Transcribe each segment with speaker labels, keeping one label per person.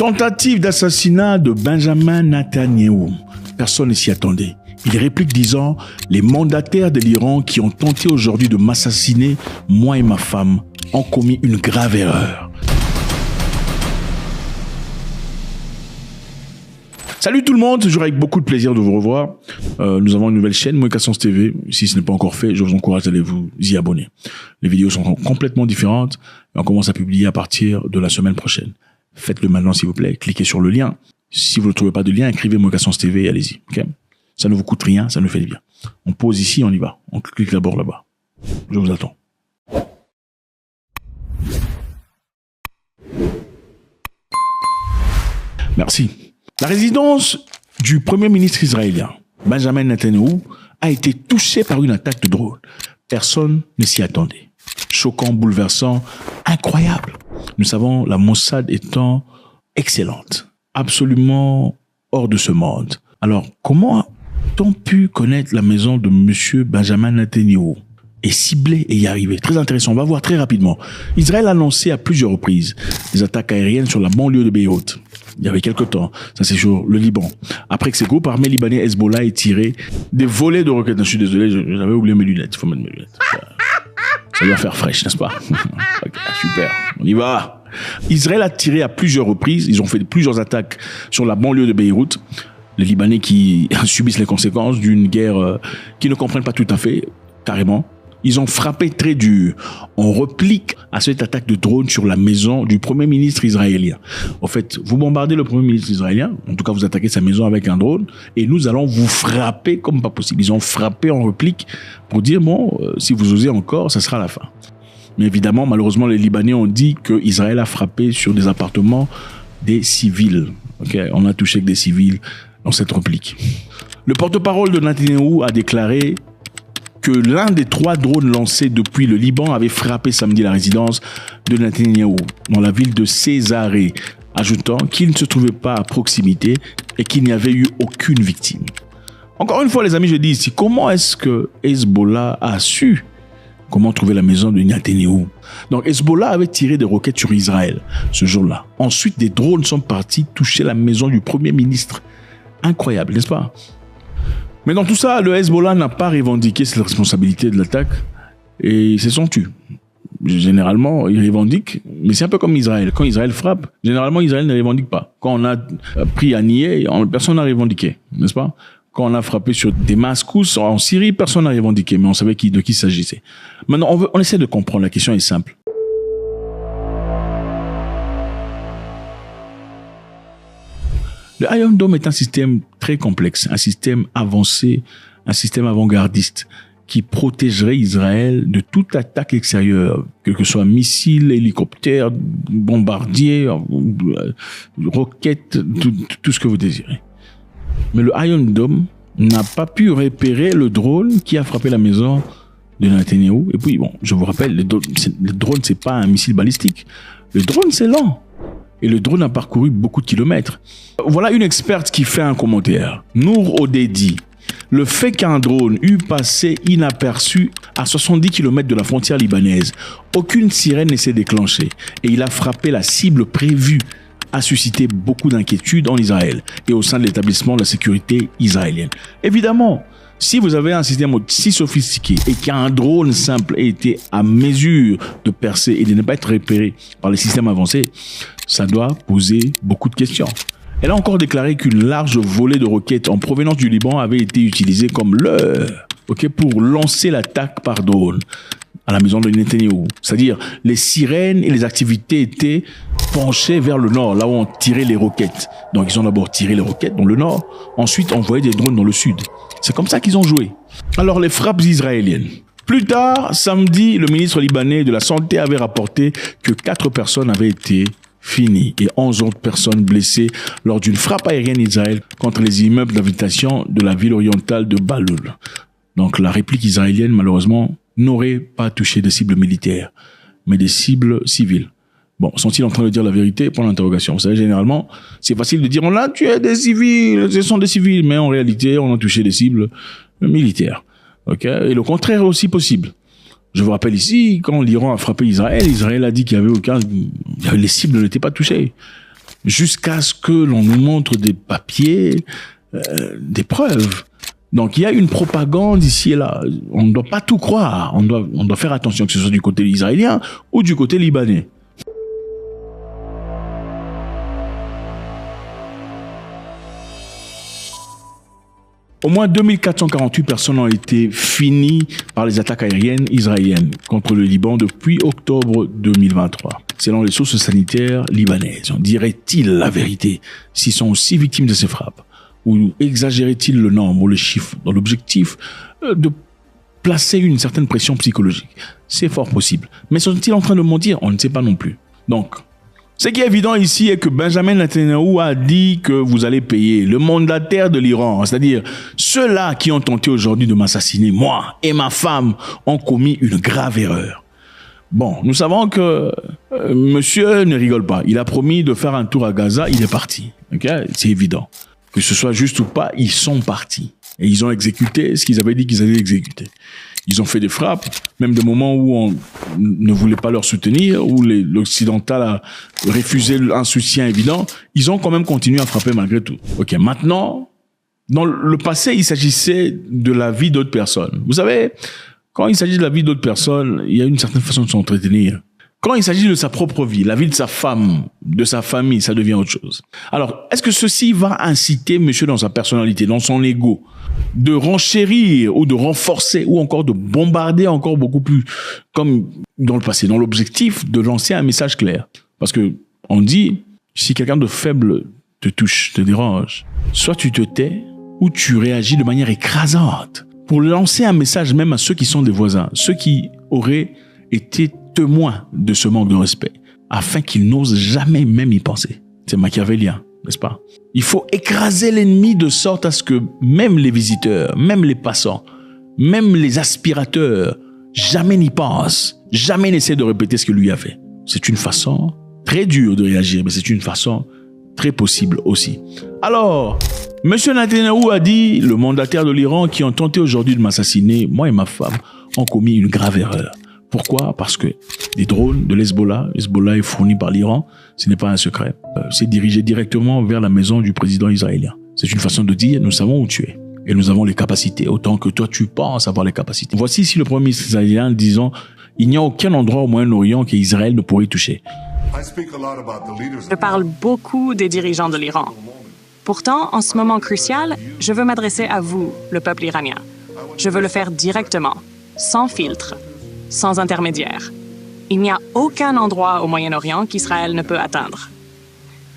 Speaker 1: Tentative d'assassinat de Benjamin Netanyahou. Personne ne s'y attendait. Il réplique disant « Les mandataires de l'Iran qui ont tenté aujourd'hui de m'assassiner, moi et ma femme, ont commis une grave erreur. » Salut tout le monde, toujours avec beaucoup de plaisir de vous revoir. Nous avons une nouvelle chaîne, Moekassens TV. Si ce n'est pas encore fait, je vous encourage à aller vous y abonner. Les vidéos sont complètement différentes et on commence à publier à partir de la semaine prochaine. Faites-le maintenant s'il vous plaît, cliquez sur le lien. Si vous ne trouvez pas de lien, écrivez Moekassens TV et allez-y. Okay, ça ne vous coûte rien, ça nous fait du bien. On pose ici, on y va. On clique d'abord là-bas. Je vous attends. Merci. La résidence du Premier ministre israélien, Benjamin Netanyahou, a été touchée par une attaque de drone. Personne ne s'y attendait. Choquant, bouleversant, incroyable. Nous savons la Mossad étant excellente, absolument hors de ce monde. Alors, comment a-t-on pu connaître la maison de M. Benjamin Netanyahou et cibler et y arriver? Très intéressant, on va voir très rapidement. Israël a annoncé à plusieurs reprises des attaques aériennes sur la banlieue de Beyrouth. Il y avait quelques temps, ça c'est sur le Liban. Après que ces groupes armés libanais Hezbollah aient tiré des volets de roquettes. Je suis désolé, j'avais oublié mes lunettes. Il faut mettre mes lunettes. Ça doit faire fraîche, n'est-ce pas? Okay, super, on y va. Israël a tiré à plusieurs reprises. Ils ont fait plusieurs attaques sur la banlieue de Beyrouth. Les Libanais qui subissent les conséquences d'une guerre qu'ils ne comprennent pas tout à fait, carrément. Ils ont frappé très dur. On replique à cette attaque de drone sur la maison du Premier ministre israélien. En fait, vous bombardez le Premier ministre israélien, en tout cas vous attaquez sa maison avec un drone, et nous allons vous frapper comme pas possible. Ils ont frappé en réplique pour dire, bon, si vous osez encore, ça sera la fin. Mais évidemment, malheureusement, les Libanais ont dit que Israël a frappé sur des appartements des civils. Okay, on a touché que des civils dans cette réplique. Le porte-parole de Netanyahou a déclaré que l'un des 3 drones lancés depuis le Liban avait frappé samedi la résidence de Netanyahou dans la ville de Césarée, ajoutant qu'il ne se trouvait pas à proximité et qu'il n'y avait eu aucune victime. Encore une fois, les amis, je dis ici, comment est-ce que Hezbollah a su comment trouver la maison de Netanyahou? Donc Hezbollah avait tiré des roquettes sur Israël ce jour-là. Ensuite, des drones sont partis toucher la maison du Premier ministre. Incroyable, n'est-ce pas? Mais dans tout ça, le Hezbollah n'a pas revendiqué cette responsabilité de l'attaque et se sont tus. Généralement, ils revendiquent, mais c'est un peu comme Israël. Quand Israël frappe, généralement, Israël ne revendique pas. Quand on a pris à nier, personne n'a revendiqué, n'est-ce pas? Quand on a frappé sur Damascus en Syrie, personne n'a revendiqué, mais on savait de qui il s'agissait. Maintenant, on essaie de comprendre, la question est simple. Le Iron Dome est un système très complexe, un système avancé, un système avant-gardiste qui protégerait Israël de toute attaque extérieure, quel que soit missiles, hélicoptères, bombardiers, roquettes, tout ce que vous désirez. Mais le Iron Dome n'a pas pu repérer le drone qui a frappé la maison de Netanyahou. Et puis, bon, je vous rappelle, le drone, c'est pas un missile balistique. Le drone, c'est lent. Et le drone a parcouru beaucoup de kilomètres. Voilà une experte qui fait un commentaire. Nour Odedi. Le fait qu'un drone eût passé inaperçu à 70 km de la frontière libanaise, aucune sirène ne s'est déclenchée et il a frappé la cible prévue, a suscité beaucoup d'inquiétudes en Israël et au sein de l'établissement de la sécurité israélienne. Évidemment, si vous avez un système aussi sophistiqué et qu'un drone simple ait été à mesure de percer et de ne pas être repéré par les systèmes avancés, ça doit poser beaucoup de questions. Elle a encore déclaré qu'une large volée de roquettes en provenance du Liban avait été utilisée comme leurre, pour lancer l'attaque par drone à la maison de Netanyahou. C'est-à-dire, les sirènes et les activités étaient penchées vers le nord, là où on tirait les roquettes. Donc, ils ont d'abord tiré les roquettes dans le nord, ensuite envoyé des drones dans le sud. C'est comme ça qu'ils ont joué. Alors, les frappes israéliennes. Plus tard, samedi, le ministre libanais de la Santé avait rapporté que 4 personnes avaient été finies et 11 autres personnes blessées lors d'une frappe aérienne d'Israël contre les immeubles d'habitation de la ville orientale de Baloul. Donc, la réplique israélienne, malheureusement, n'aurait pas touché des cibles militaires, mais des cibles civiles. Bon, sont-ils en train de dire la vérité? Pour l'interrogation. Vous savez, généralement, c'est facile de dire on a tué des civils, ce sont des civils, mais en réalité, on a touché des cibles militaires. Okay? Et le contraire est aussi possible. Je vous rappelle ici, quand l'Iran a frappé Israël, Israël a dit qu'il y avait les cibles n'étaient pas touchées. jusqu'à ce que l'on nous montre des papiers, des preuves. Donc, il y a une propagande ici et là. On ne doit pas tout croire. On doit faire attention, que ce soit du côté israélien ou du côté libanais. Au moins 2448 personnes ont été finies par les attaques aériennes israéliennes contre le Liban depuis octobre 2023. Selon les sources sanitaires libanaises, on dirait-il la vérité s'ils sont aussi victimes de ces frappes? Ou exagérait-il le nombre ou le chiffre dans l'objectif de placer une certaine pression psychologique? C'est fort possible. Mais sont-ils en train de mentir? On ne sait pas non plus. Donc, ce qui est évident ici est que Benjamin Netanyahou a dit que vous allez payer. Le mandataire de l'Iran, c'est-à-dire ceux-là qui ont tenté aujourd'hui de m'assassiner, moi et ma femme, ont commis une grave erreur. Bon, nous savons que monsieur ne rigole pas. Il a promis de faire un tour à Gaza, il est parti. Okay? C'est évident. Que ce soit juste ou pas, ils sont partis. Et ils ont exécuté ce qu'ils avaient dit qu'ils allaient exécuter. Ils ont fait des frappes, même des moments où on ne voulait pas leur soutenir, où l'occidental a refusé un soutien évident. Ils ont quand même continué à frapper malgré tout. Ok, maintenant, dans le passé, il s'agissait de la vie d'autres personnes. Vous savez, quand il s'agit de la vie d'autres personnes, il y a une certaine façon de s'entretenir. Quand il s'agit de sa propre vie, la vie de sa femme, de sa famille, ça devient autre chose. Alors, est-ce que ceci va inciter monsieur dans sa personnalité, dans son ego, de renchérir ou de renforcer ou encore de bombarder encore beaucoup plus comme dans le passé, dans l'objectif de lancer un message clair? Parce que on dit, si quelqu'un de faible te touche, te dérange, soit tu te tais ou tu réagis de manière écrasante pour lancer un message même à ceux qui sont des voisins, ceux qui auraient été témoins de ce manque de respect, afin qu'ils n'osent jamais même y penser. C'est machiavélien, n'est-ce pas? Il faut écraser l'ennemi de sorte à ce que même les visiteurs, même les passants, même les aspirateurs, jamais n'y pensent, jamais n'essaient de répéter ce que lui a fait. C'est une façon très dure de réagir, mais c'est une façon très possible aussi. Alors, monsieur Netanyahou a dit, le mandataire de l'Iran qui ont tenté aujourd'hui de m'assassiner, moi et ma femme, ont commis une grave erreur. Pourquoi? Parce que des drones de l'Hezbollah est fourni par l'Iran, ce n'est pas un secret, c'est dirigé directement vers la maison du président israélien. C'est une façon de dire, nous savons où tu es. Et nous avons les capacités, autant que toi tu penses avoir les capacités. Voici ici le premier ministre israélien disant, il n'y a aucun endroit au Moyen-Orient qu'Israël ne pourrait toucher.
Speaker 2: Je parle beaucoup des dirigeants de l'Iran. Pourtant, en ce moment crucial, je veux m'adresser à vous, le peuple iranien. Je veux le faire directement, sans filtre, sans intermédiaire. Il n'y a aucun endroit au Moyen-Orient qu'Israël ne peut atteindre.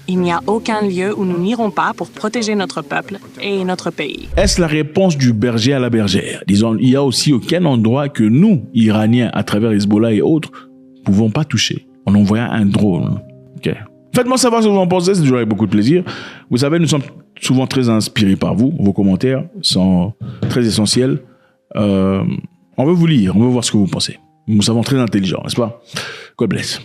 Speaker 2: Il n'y a aucun lieu où nous n'irons pas pour protéger notre peuple et notre pays.
Speaker 1: Est-ce la réponse du berger à la bergère? Disons, il n'y a aussi aucun endroit que nous, Iraniens, à travers Hezbollah et autres, ne pouvons pas toucher en envoyant un drone. Okay. Faites-moi savoir ce que vous en pensez, c'est toujours avec beaucoup de plaisir. Vous savez, nous sommes souvent très inspirés par vous. Vos commentaires sont très essentiels. On veut vous lire, on veut voir ce que vous pensez. Nous sommes très intelligents, n'est-ce pas? God bless.